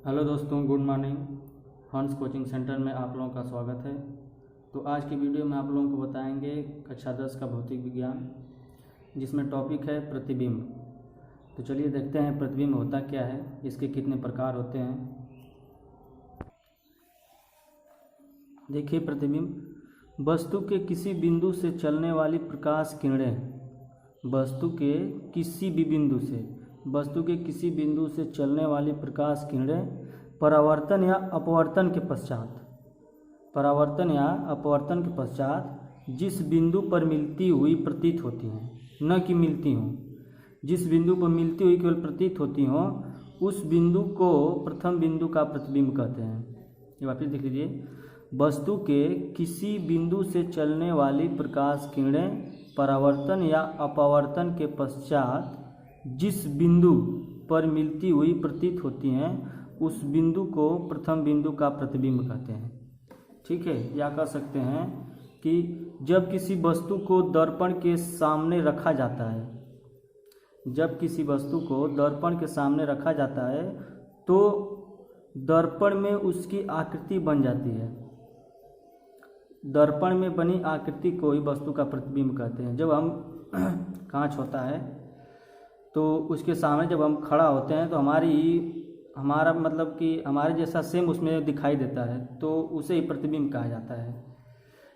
Hello दोस्तों, good morning. हंस coaching centre में आप लोगों का स्वागत है। तो आज की वीडियो में आप लोगों को बताएंगे कक्षा 10 का भौतिक विज्ञान, जिसमें टॉपिक है प्रतिबिंब। तो चलिए देखते हैं प्रतिबिंब होता क्या है, इसके कितने प्रकार होते हैं। देखिए, प्रतिबिंब वस्तु के किसी बिंदु से चलने वाली प्रकाश किरणें, वस्तु के किसी बिंदु से चलने वाली प्रकाश किरणें परावर्तन या अपवर्तन के पश्चात जिस बिंदु पर मिलती हुई प्रतीत होती हैं, न कि मिलती हों, जिस बिंदु पर मिलती हुई केवल प्रतीत होती हों, उस बिंदु को प्रथम बिंदु का प्रतिबिंब कहते हैं। ये वापस देख लीजिए, वस्तु के किसी बिंदु से चलने वाली प्रकाश किरणें परावर्तन या अपवर्तन के पश्चात जिस बिंदु पर मिलती हुई प्रतीत होती हैं, उस बिंदु को प्रथम बिंदु का प्रतिबिंब कहते हैं। ठीक है, या कह सकते हैं कि जब किसी वस्तु को दर्पण के सामने रखा जाता है, तो दर्पण में उसकी आकृति बन जाती है। दर्पण में बनी आकृति को ही वस्तु का प्रतिबिंब कहते हैं। जब हम कांच होता है तो उसके सामने जब हम खड़ा होते हैं तो हमारा मतलब कि हमारे जैसा सेम उसमें दिखाई देता है, तो उसे ही प्रतिबिंब कहा जाता है।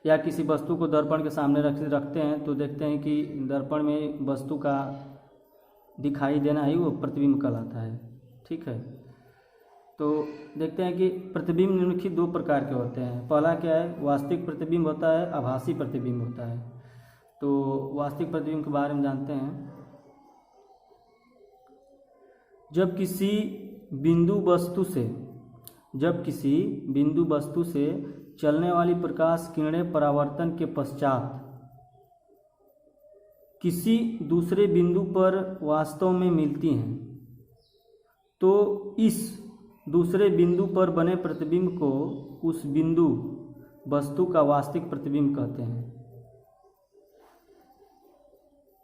या किसी वस्तु को दर्पण के सामने रखते हैं तो देखते हैं कि दर्पण में वस्तु का दिखाई देना ही वो प्रतिबिंब कहलाता है। ठीक है, तो देखते हैं कि प्रतिबिंब निम्नलिखित दो प्रकार के होते हैं। पहला क्या है, वास्तविक प्रतिबिंब होता है, आभासी प्रतिबिंब होता है। तो वास्तविक प्रतिबिंब के बारे में जानते हैं। जब किसी बिंदु वस्तु से चलने वाली प्रकाश किरणें परावर्तन के पश्चात किसी दूसरे बिंदु पर वास्तव में मिलती हैं, तो इस दूसरे बिंदु पर बने प्रतिबिंब को उस बिंदु वस्तु का वास्तविक प्रतिबिंब कहते हैं।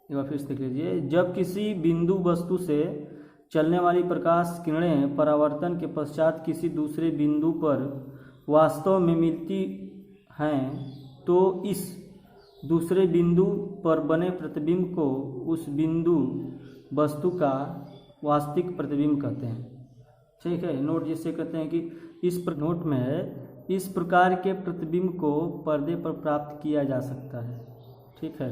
एक बार फिर से देख लीजिए, जब किसी बिंदु वस्तु से चलने वाली प्रकाश किरणें परावर्तन के पश्चात किसी दूसरे बिंदु पर वास्तव में मिलती हैं, तो इस दूसरे बिंदु पर बने प्रतिबिंब को उस बिंदु वस्तु का वास्तविक प्रतिबिंब कहते हैं। ठीक है, नोट जिससे कहते हैं कि नोट में है, इस प्रकार के प्रतिबिंब को पर्दे पर प्राप्त किया जा सकता है। ठीक है,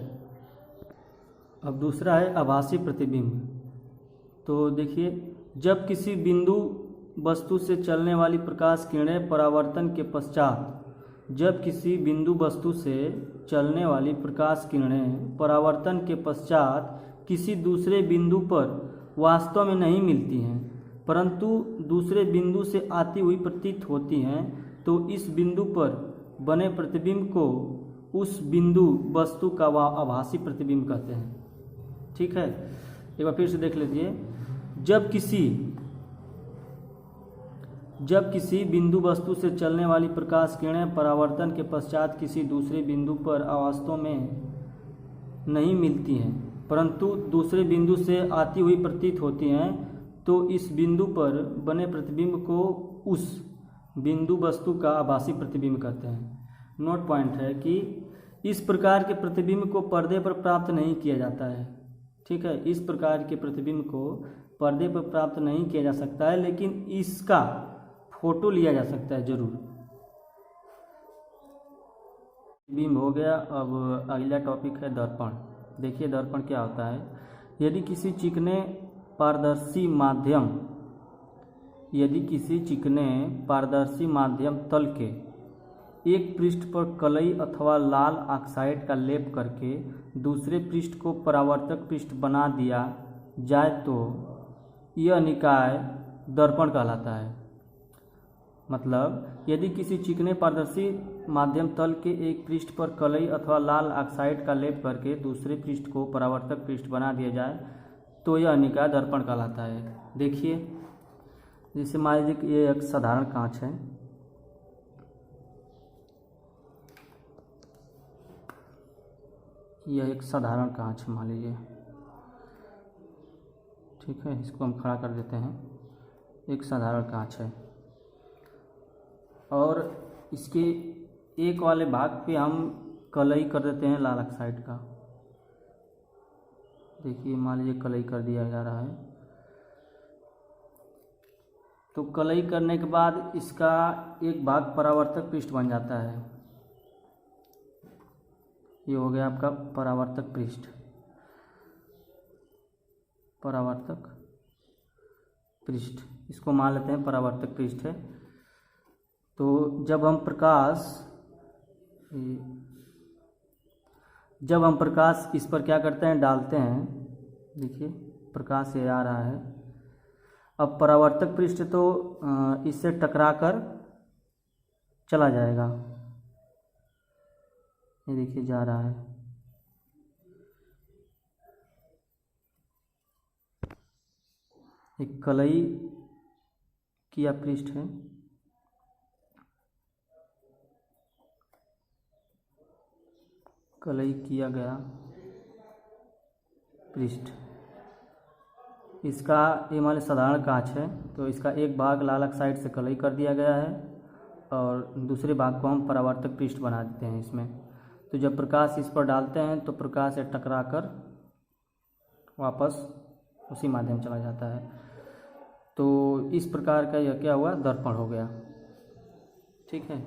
अब दूसरा है आभासी प्रतिबिंब। तो देखिए, जब किसी बिंदु वस्तु से चलने वाली प्रकाश किरणें परावर्तन के पश्चात किसी दूसरे बिंदु पर वास्तव में नहीं मिलती हैं, परंतु दूसरे बिंदु से आती हुई प्रतीत होती हैं, तो इस बिंदु पर बने प्रतिबिंब को उस बिंदु वस्तु का आभासी प्रतिबिंब कहते हैं। ठीक है, एक बार फिर से देख लीजिए, जब किसी बिंदु वस्तु से चलने वाली प्रकाश किरणें परावर्तन के पश्चात किसी दूसरे बिंदु पर वास्तव में नहीं मिलती हैं, परंतु दूसरे बिंदु से आती हुई प्रतीत होती हैं, तो इस बिंदु पर बने प्रतिबिंब को उस बिंदु वस्तु का आभासी प्रतिबिंब कहते हैं। नोट पॉइंट है कि इस प्रकार के प्रतिबिंब को पर्दे पर प्राप्त नहीं किया जाता है। ठीक है, इस प्रकार के प्रतिबिंब को पर्दे पर प्राप्त नहीं किया जा सकता है, लेकिन इसका फोटो लिया जा सकता है जरूर। बिंब हो गया। अब अगला टॉपिक है दर्पण। देखिए, दर्पण क्या होता है। यदि किसी चिकने पारदर्शी माध्यम तल के एक पृष्ठ पर कलई अथवा लाल ऑक्साइड का लेप करके दूसरे पृष्ठ को परावर्तक पृष्ठ बना दिया जाए, तो यह निकाय दर्पण कहलाता है। मतलब, यदि किसी चिकने पारदर्शी माध्यम तल के एक पृष्ठ पर कलई अथवा लाल ऑक्साइड का लेप करके दूसरे पृष्ठ को परावर्तक पृष्ठ बना दिया जाए, तो यह निकाय दर्पण कहलाता है। देखिए, जैसे मान लीजिए कि ये एक साधारण कांच है। यह एक साधारण कांच है, मान लीजिए। ठीक है, इसको हम खड़ा कर देते हैं। एक साधारण कांच है। और इसके एक वाले भाग पे हम कलई कर देते हैं लाल ऑक्साइड का। देखिए मान लीजिए कलई कर दिया जा रहा है। तो कलई करने के बाद इसका एक भाग परावर्तक पृष्ठ बन जाता है। ये हो गया आपका परावर्तक पृष्ठ। परावर्तक पृष्ठ इसको मान लेते हैं परावर्तक पृष्ठ है। तो जब हम प्रकाश इस पर क्या करते हैं, डालते हैं, देखिए प्रकाश ये आ रहा है। अब परावर्तक पृष्ठ तो इससे टकराकर चला जाएगा, ये देखिए जा रहा है। एक कलई किया पृष्ठ है, कलई किया गया पृष्ठ। इसका ये मान साधारण कांच है, तो इसका एक भाग लाल ऑक्साइड से कलई कर दिया गया है और दूसरे भाग को हम परावर्तक पृष्ठ बना देते हैं इसमें। तो जब प्रकाश इस पर डालते हैं तो प्रकाश से टकराकर वापस उसी माध्यम चला जाता है। तो इस प्रकार का यह क्या हुआ, दर्पण हो गया। ठीक है।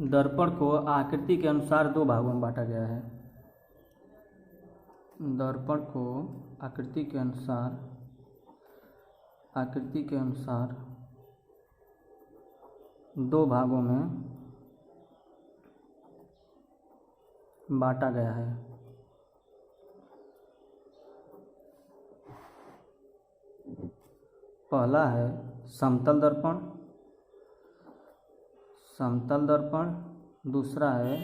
दर्पण को आकृति के अनुसार दो भागों में बांटा गया है। दर्पण को आकृति के अनुसार दो भागों में बांटा गया है। पहला है समतल दर्पण, दूसरा है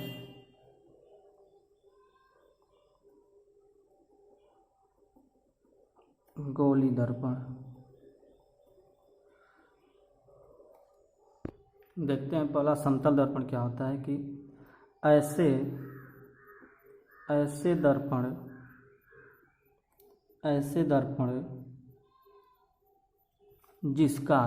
गोली दर्पण। देखते हैं पहला समतल दर्पण क्या होता है कि ऐसे दर्पण जिसका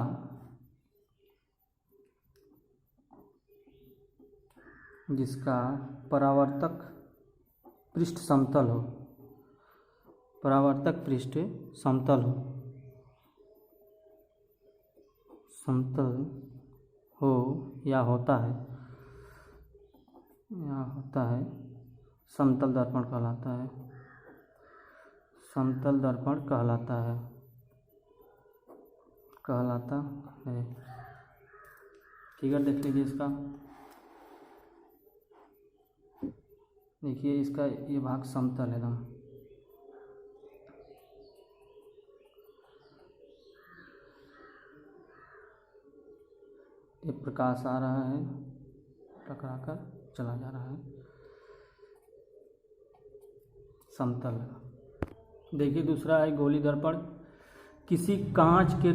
परावर्तक पृष्ठ समतल हो, समतल हो या होता है समतल दर्पण कहलाता है। फिगर देख लीजिए इसका। देखिए इसका ये भाग समतल है एकदम। ये प्रकाश आ रहा है, टकराकर चला जा रहा है, समतल। देखिए दूसरा है गोली दर्पण। किसी कांच के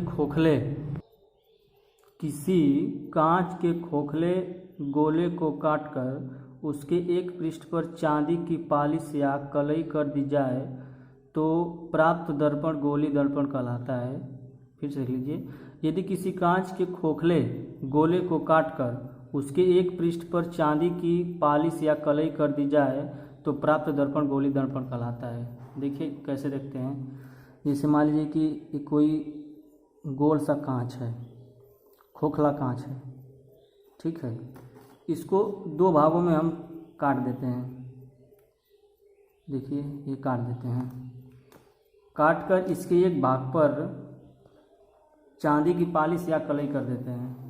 खोखले गोले को काटकर उसके एक पृष्ठ पर चांदी की पालिश या कलई कर दी जाए तो प्राप्त दर्पण गोली दर्पण कहलाता है। फिर से लीजिए, यदि किसी कांच के खोखले गोले को काटकर उसके एक पृष्ठ पर चांदी की पालिश या कलई कर दी जाए तो प्राप्त दर्पण गोली दर्पण कहलाता है। देखिए कैसे देखते हैं। जैसे मान लीजिए कि कोई गोल सा कांच है, खोखला कांच है, ठीक है। इसको दो भागों में हम काट देते हैं। देखिए ये काट देते हैं। काट कर इसके एक भाग पर चांदी की पालिश या कलई कर देते हैं।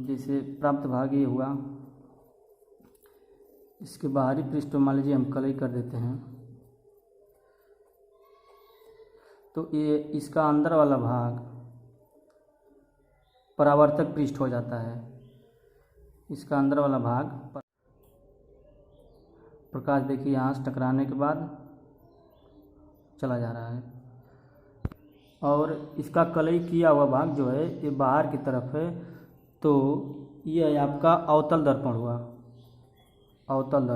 जैसे प्राप्त भाग ये हुआ, इसके बाहरी पृष्ठ मान लीजिए हम कलई कर देते हैं, तो ये इसका अंदर वाला भाग परावर्तक पृष्ठ हो जाता है। इसका अंदर वाला भाग प्रकाश देखिए यहाँ से टकराने के बाद चला जा रहा है, और इसका कलई किया हुआ भाग जो है ये बाहर की तरफ है। तो ये आपका अवतल दर्पण हुआ, अवतल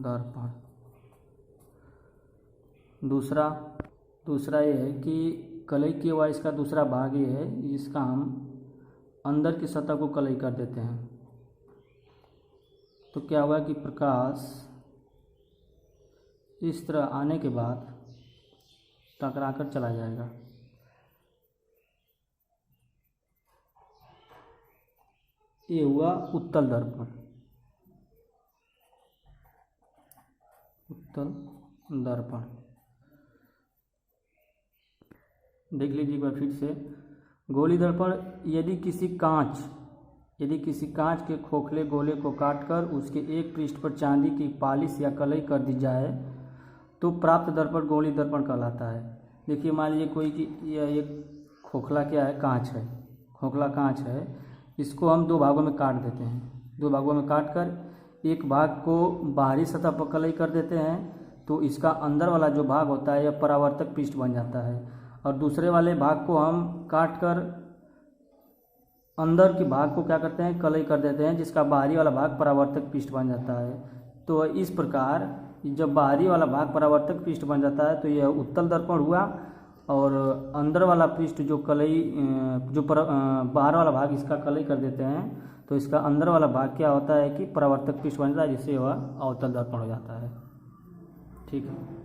दर्पण। दूसरा दूसरा ये है कि कलई किया हुआ इसका दूसरा भाग ये है जिसका हम अंदर की सतह को कलई कर देते हैं। तो क्या हुआ कि प्रकाश इस तरह आने के बाद टकरा कर चला जाएगा। ये हुआ उत्तल दर्पण। उत्तल दर्पण देख लीजिए एक बार फिर से। गोली दर्पण यदि किसी कांच के खोखले गोले को काटकर उसके एक पृष्ठ पर चांदी की पालिश या कलई कर दी जाए तो प्राप्त दर्पण गोली दर्पण कहलाता है। देखिए मान लीजिए कोई कि यह एक खोखला क्या है, कांच है, खोखला कांच है, इसको हम दो भागों में काट देते हैं। दो भागों में काट कर एक भाग को बाहरी सतह पर कलई कर देते हैं तो इसका अंदर वाला जो भाग होता है यह परावर्तक पृष्ठ बन जाता है, और दूसरे वाले भाग को हम काट कर अंदर के भाग को क्या करते हैं, कलई कर देते हैं, जिसका बाहरी वाला भाग परावर्तक पृष्ठ बन जाता है। तो इस प्रकार जब बाहरी वाला भाग परावर्तक पृष्ठ बन जाता है तो यह उत्तल दर्पण हुआ, और अंदर वाला पृष्ठ जो कलई बाहर वाला भाग इसका कलई कर देते हैं तो इसका अंदर वाला भाग क्या होता है कि परावर्तक पृष्ठ बन जाता है, जिससे वह अवतल दर्पण हो जाता है। ठीक है।